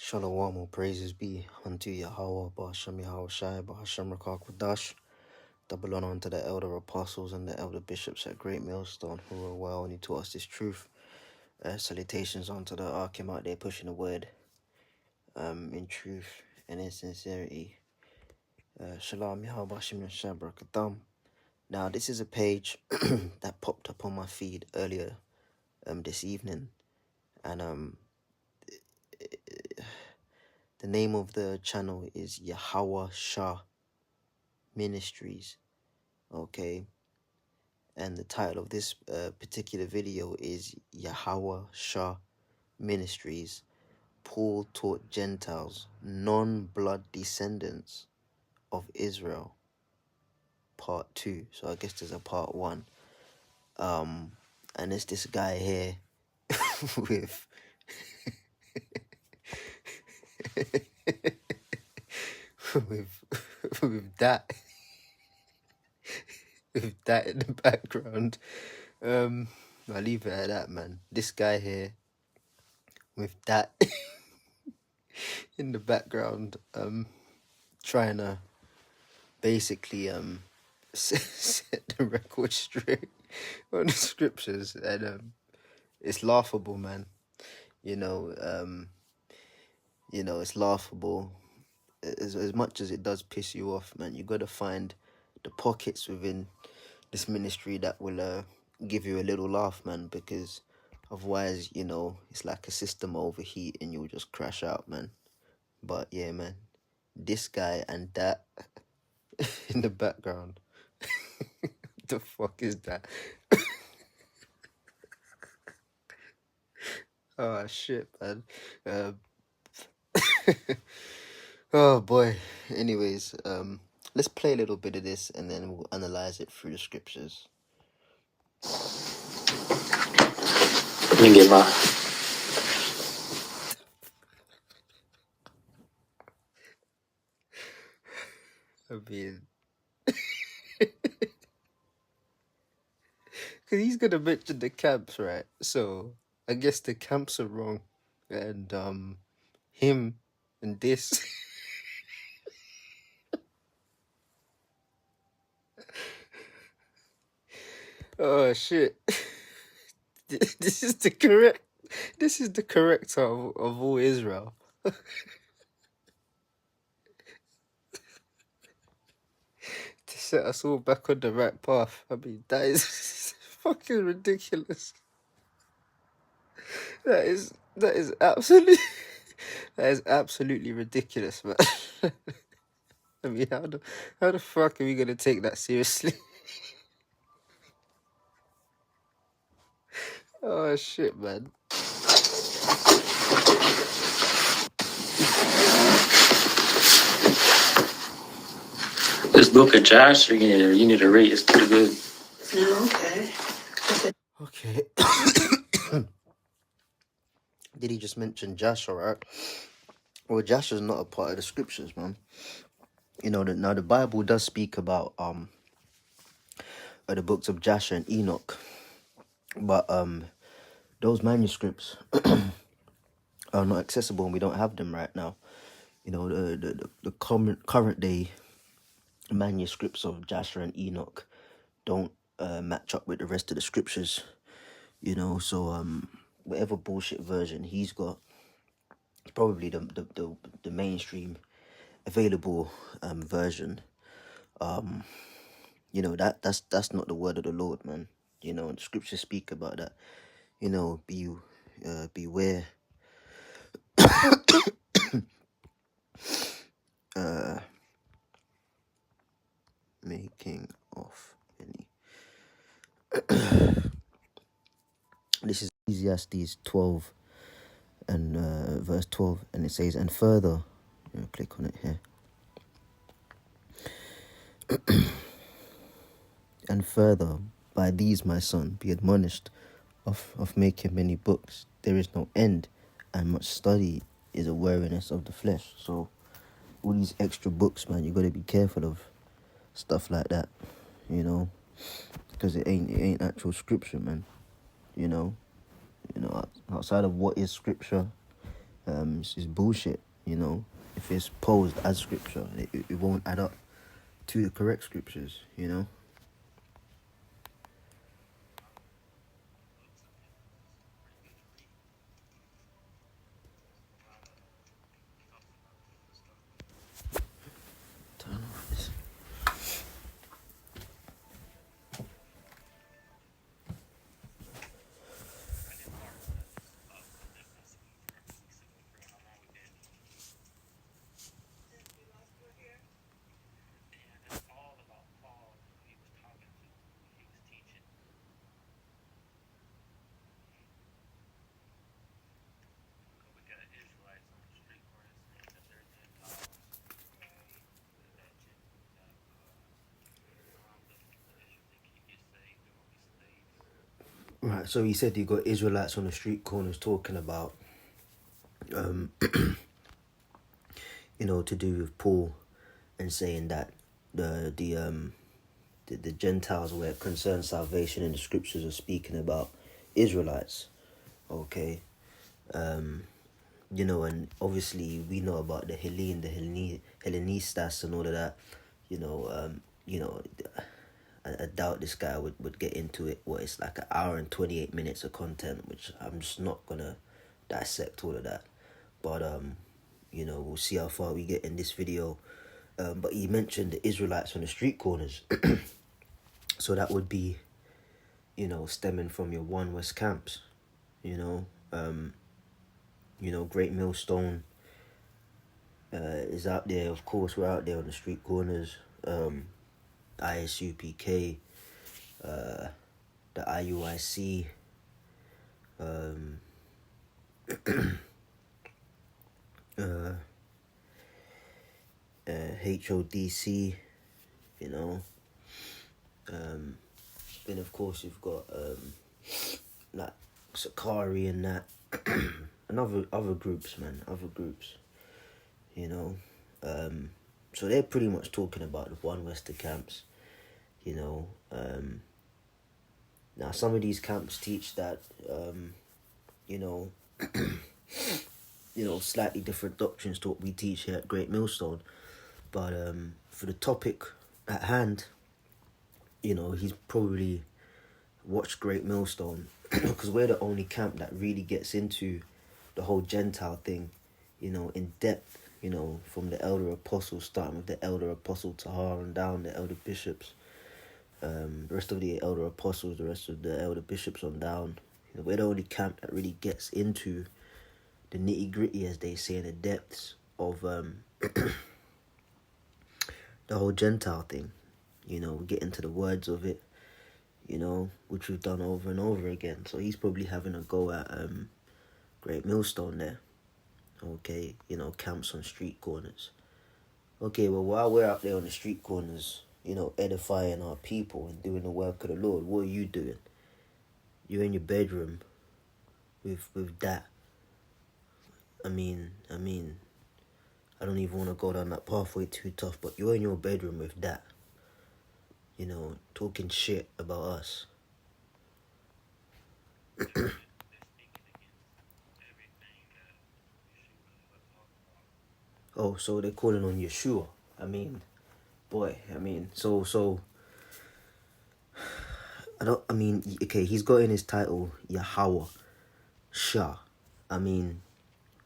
Shalom, all praises be unto Yahweh, Ba'ashem Yahweh Shai, Ba'ashem Rakak Wadash. Double honor unto the elder apostles and the elder bishops at Great Millstone who were well and he taught us this truth. Salutations unto the Arkim out there pushing the word in truth and in sincerity. Shalom Yahweh Ba'ashem Shai Barakatam. Now, this is a page that popped up on my feed earlier this evening, and the name of the channel is Yahweh Shah Ministries, okay, and the title of this particular video is Yahweh Shah Ministries. Paul taught Gentiles, non-blood descendants of Israel, part 2. So I guess there's a part 1. And it's this guy here with with that in the background. I'll leave it at that, man. This guy here with that in the background, trying to basically set the record straight on the scriptures, and it's laughable, man. It's laughable. As much as it does piss you off, man, you gotta find the pockets within this ministry that will give you a little laugh, man, because otherwise, it's like a system overheat and you'll just crash out, man. But yeah, man, this guy and that in the background. The fuck is that? Oh shit, man. Oh boy. Anyways, let's play a little bit of this and then we'll analyze it through the scriptures. Let me get my... I mean, because he's gonna mention the camps, right? So I guess the camps are wrong, and him and this. Oh shit! This is the corrector of all Israel. To set us all back on the right path. I mean, that is fucking ridiculous. That is absolutely ridiculous, man. I mean, how the fuck are we gonna take that seriously? Oh shit, man. This book of Josh, you need to read. It's pretty good. Okay. Did he just mention Joshua, right? Well, Joshua's not a part of the scriptures, man. Now the Bible does speak about the books of Joshua and Enoch, but those manuscripts are not accessible and we don't have them right now. The current day manuscripts of Joshua and Enoch don't match up with the rest of the scriptures, so whatever bullshit version he's got, it's probably the mainstream available version. That's not the word of the Lord, man. And the scriptures speak about that. Beware making of any. This is Ecclesiastes 12 and verse 12, and it says, and further, click on it here. And further, by these, my son, be admonished of making many books. There is no end, and much study is a weariness of the flesh. So all these extra books, man, you got to be careful of stuff like that, because it ain't actual scripture, man. Outside of what is scripture, It's bullshit, you know. If it's posed as scripture, it won't add up to the correct scriptures, you know. Turn off this. Right, so he said you got Israelites on the street corners talking about, you know, to do with Paul, and saying that the Gentiles, where it concerns salvation in the scriptures, are speaking about Israelites. Okay, you know, and obviously we know about the Hellenistas and all of that. You know, I doubt this guy would get into it. Well, it's like an hour and 28 minutes of content, which I'm just not gonna dissect all of that. But you know, we'll see how far we get in this video. But he mentioned the Israelites on the street corners. So that would be, you know, stemming from your One West camps, you know. Great Millstone is out there. Of course, we're out there on the street corners. ISUPK, the IUIC, HODC, you know. Then of course you've got like Sakari and that, and other groups, man, other groups, you know. So they're pretty much talking about the One Wester camps, you know. Now some of these camps teach that, you know, slightly different doctrines to what we teach here at Great Millstone. But for the topic at hand, you know, he's probably watched Great Millstone because we're the only camp that really gets into the whole Gentile thing, you know, in depth, you know, from the elder apostles, starting with the elder apostle Tahar and down the elder bishops, the rest of the elder apostles, the rest of the elder bishops on down. You know, we're the only camp that really gets into the nitty gritty, as they say, in the depths of the whole Gentile thing. You know, we get into the words of it, you know, which we've done over and over again. So he's probably having a go at Great Millstone there. Okay, you know, camps on street corners. Okay, well, while we're out there on the street corners, you know, edifying our people and doing the work of the Lord, what are you doing? You're in your bedroom with that. I mean, I don't even want to go down that pathway too tough, but you're in your bedroom with that, you know, talking shit about us. Oh, so they're calling on Yeshua. I mean, boy, so okay, he's got in his title Yahweh Shah. I mean,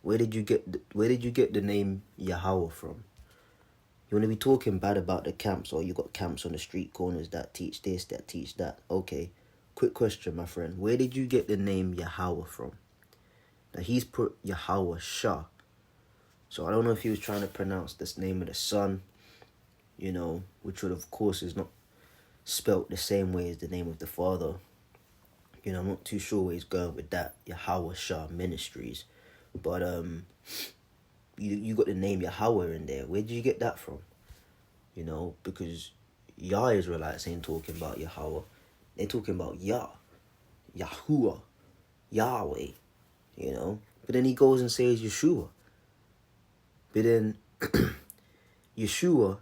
where did you get the name Yahweh from? You want to be talking bad about the camps, or you got camps on the street corners that teach this, that teach that. Okay, quick question, my friend. Where did you get the name Yahweh from? Now, he's put Yahweh Shah. So I don't know if he was trying to pronounce this name of the son, you know, which would, of course, is not spelt the same way as the name of the father. You know, I'm not too sure where he's going with that. Yahweh Shah Ministries. But you got the name Yahweh in there. Where did you get that from? You know, because Yah Israelites ain't talking about Yahweh. They're talking about Yah, Yahuwah, Yahweh, you know. But then he goes and says Yeshua. But then Yeshua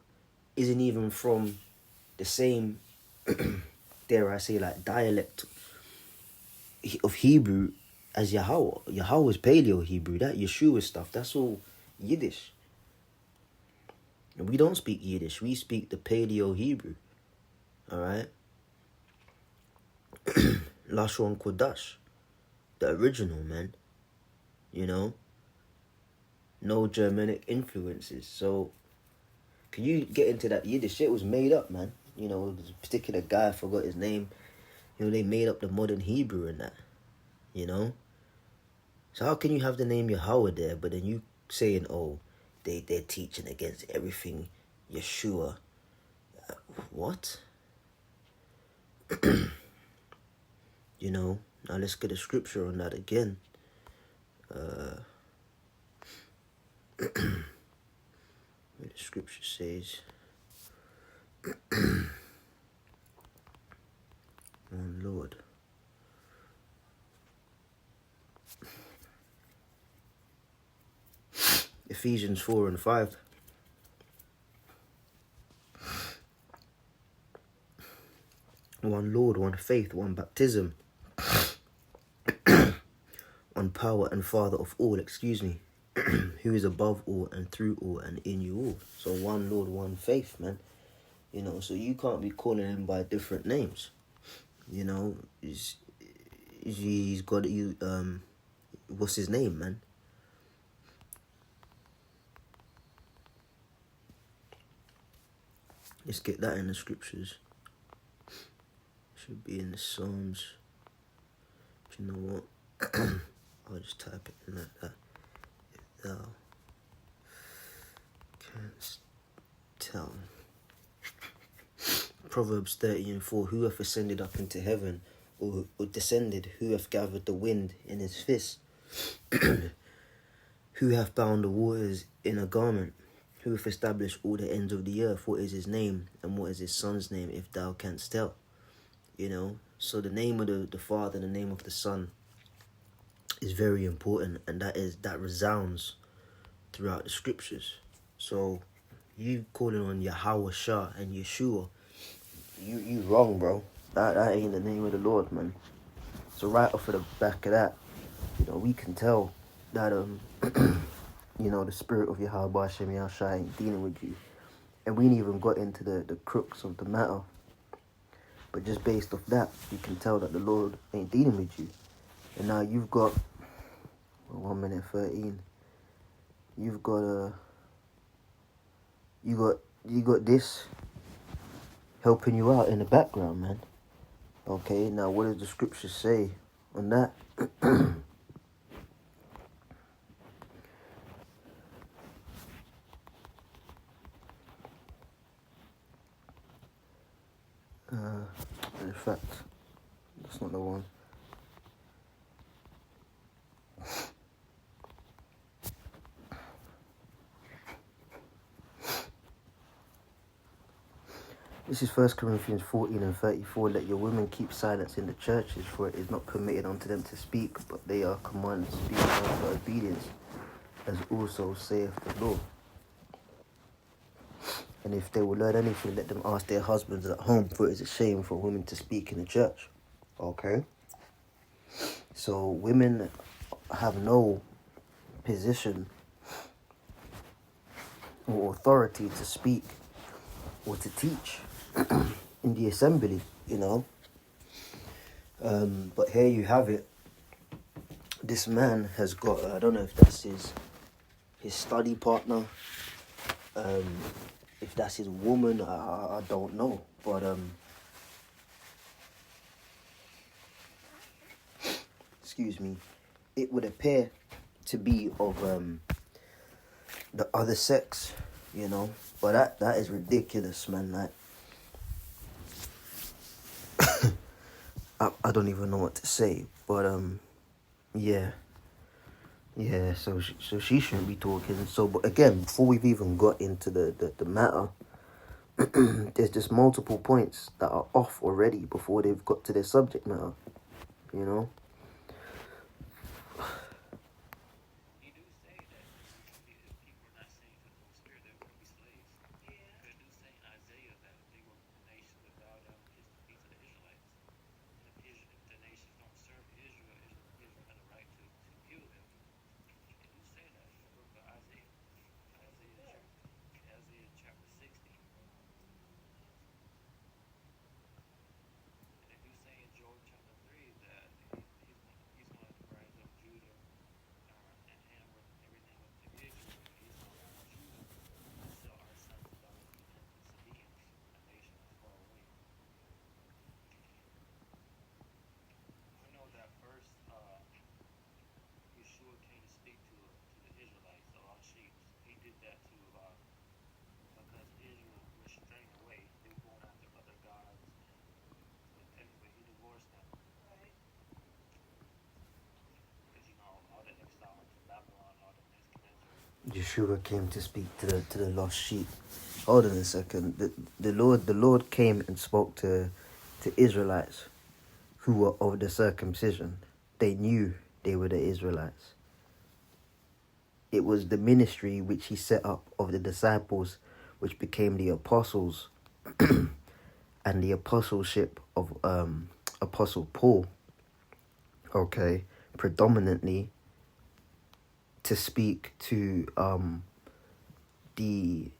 isn't even from the same, dare I say, like, dialect of Hebrew as Yahweh. Yahweh is Paleo Hebrew. That Yeshua stuff, that's all Yiddish. And we don't speak Yiddish. We speak the Paleo Hebrew. All right? Lashon Kodash. The original, man. You know? No Germanic influences. So, can you get into that Yiddish? Shit was made up, man. You know, this particular guy, I forgot his name. You know, they made up the modern Hebrew and that. You know? So how can you have the name Yahweh there, but then you saying, oh, they're teaching against everything Yeshua? What? You know? Now let's get a scripture on that again. Where the scripture says, oh Lord. Ephesians 4 and 5. One Lord, one faith, one baptism, one power and Father of all, who is above all and through all and in you all. So one Lord, one faith, man. You know, so you can't be calling him by different names. You know, he's got you. What's his name, man? Let's get that in the scriptures. Should be in the Psalms. Do you know what? I'll just type it in like that. If thou canst tell. Proverbs 30 and 4. Who hath ascended up into heaven, or descended? Who hath gathered the wind in his fist? Who hath bound the waters in a garment? Who hath established all the ends of the earth? What is his name, and what is his son's name, if thou canst tell? You know, so the name of the Father, the name of the Son is very important, and that resounds throughout the scriptures. So you calling on Yahweh Shah and Yeshua, you wrong, bro. That ain't the name of the Lord, man. So right off of the back of that, you know, we can tell that you know, the spirit of Yahweh Hashem Yahshua ain't dealing with you. And we ain't even got into the crux of the matter. But just based off that, you can tell that the Lord ain't dealing with you. And now you've got 1 minute 13. You've got you got this helping you out in the background, man. Okay, now what does the scripture say on that? In fact, that's not the one. This is 1 Corinthians 14 and 34. Let your women keep silence in the churches, for it is not permitted unto them to speak, but they are commanded to speak for obedience, as also saith the Lord. And if they will learn anything, let them ask their husbands at home, for it is a shame for women to speak in the church. Okay? So women have no position or authority to speak or to teach in the assembly, you know. But here you have it. This man has got, I don't know if that's his study partner, if that's his woman, I don't know. But excuse me, it would appear to be of the other sex, you know. But that is ridiculous, man. Like, I don't even know what to say. But yeah. So she shouldn't be talking. So, but again, before we've even got into the matter, there's just multiple points that are off already before they've got to their subject matter, you know. Yeshua came to speak to the lost sheep. Hold on a second. The Lord came and spoke to Israelites who were of the circumcision. They knew they were the Israelites. It was the ministry which he set up of the disciples, which became the apostles, and the apostleship of Apostle Paul. Okay, predominantly to speak to the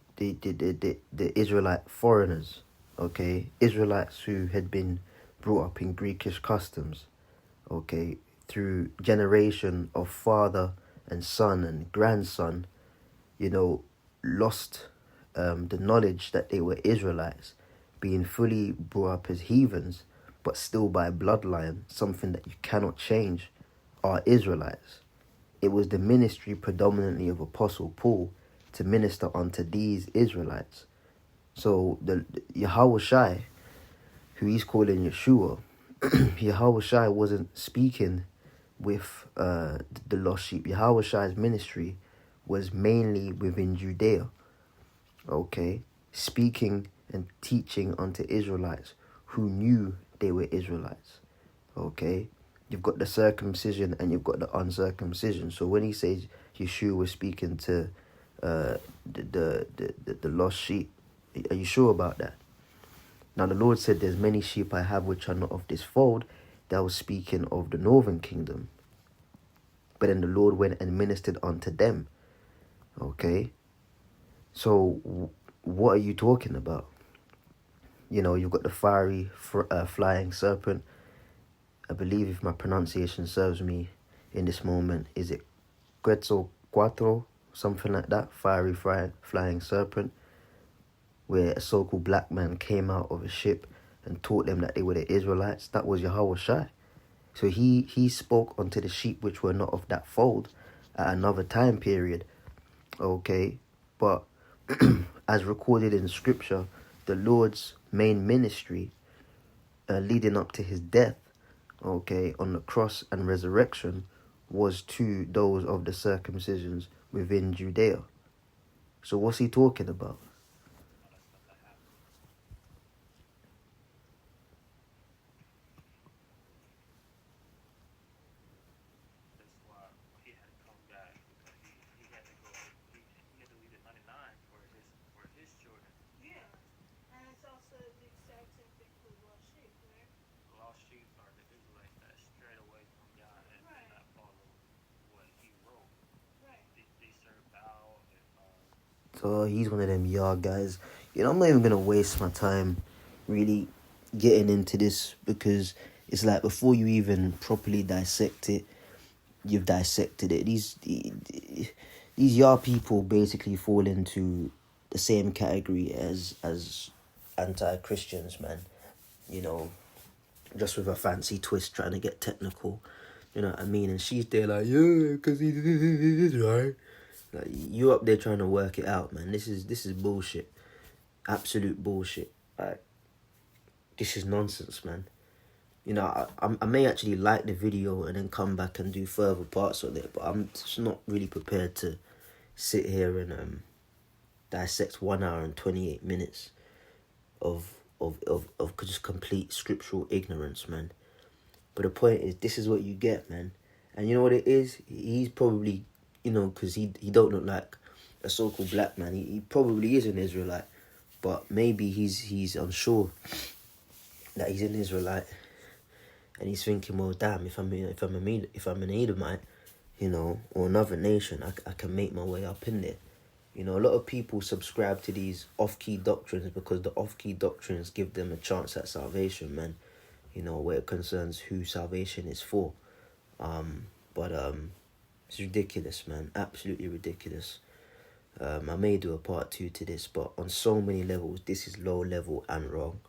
Israelite foreigners, okay, Israelites who had been brought up in Greekish customs, okay, through generation of father and son and grandson, lost the knowledge that they were Israelites, being fully brought up as heathens, but still by bloodline, something that you cannot change, are Israelites. It was the ministry predominantly of Apostle Paul to minister unto these Israelites. So the Yahweh Shai, who he's calling Yeshua, Yahweh Shai wasn't speaking with the lost sheep. Yahweh Shai's ministry was mainly within Judea, okay, speaking and teaching unto Israelites who knew they were Israelites, okay. You've got the circumcision and you've got the uncircumcision. So when he says Yeshua was speaking to the lost sheep, are you sure about that? Now the Lord said, "There's many sheep I have which are not of this fold." That was speaking of the northern kingdom. But then the Lord went and ministered unto them. Okay. So what are you talking about? You've got the fiery flying serpent. I believe, if my pronunciation serves me in this moment, is it Quetzalcoatl, something like that, fiery flying serpent, where a so-called black man came out of a ship and taught them that they were the Israelites. That was Yahweh Shai. So he spoke unto the sheep which were not of that fold at another time period, okay? But as recorded in Scripture, the Lord's main ministry leading up to his death, okay, on the cross and resurrection, was to those of the circumcisions within Judea. So what's he talking about? So he's one of them guys. I'm not even going to waste my time really getting into this, because it's like before you even properly dissect it, you've dissected it. These people basically fall into the same category as anti-Christians, man. Just with a fancy twist, trying to get technical. You know what I mean? And she's there like, yeah, because he's right. Like, you up there trying to work it out, man. This is bullshit. Absolute bullshit. Like, this is nonsense, man. I may actually like the video and then come back and do further parts of it, but I'm just not really prepared to sit here and dissect 1 hour and 28 minutes of just complete scriptural ignorance, man. But the point is, this is what you get, man. And you know what it is? He's probably, because he don't look like a so-called black man. He probably is an Israelite, but maybe he's unsure that he's an Israelite, and he's thinking, well, damn, if I'm an Edomite, or another nation, I can make my way up in there. A lot of people subscribe to these off-key doctrines because the off-key doctrines give them a chance at salvation, man. Where it concerns who salvation is for. But it's ridiculous, man. Absolutely ridiculous. I may do a part 2 to this, but on so many levels, this is low level and wrong.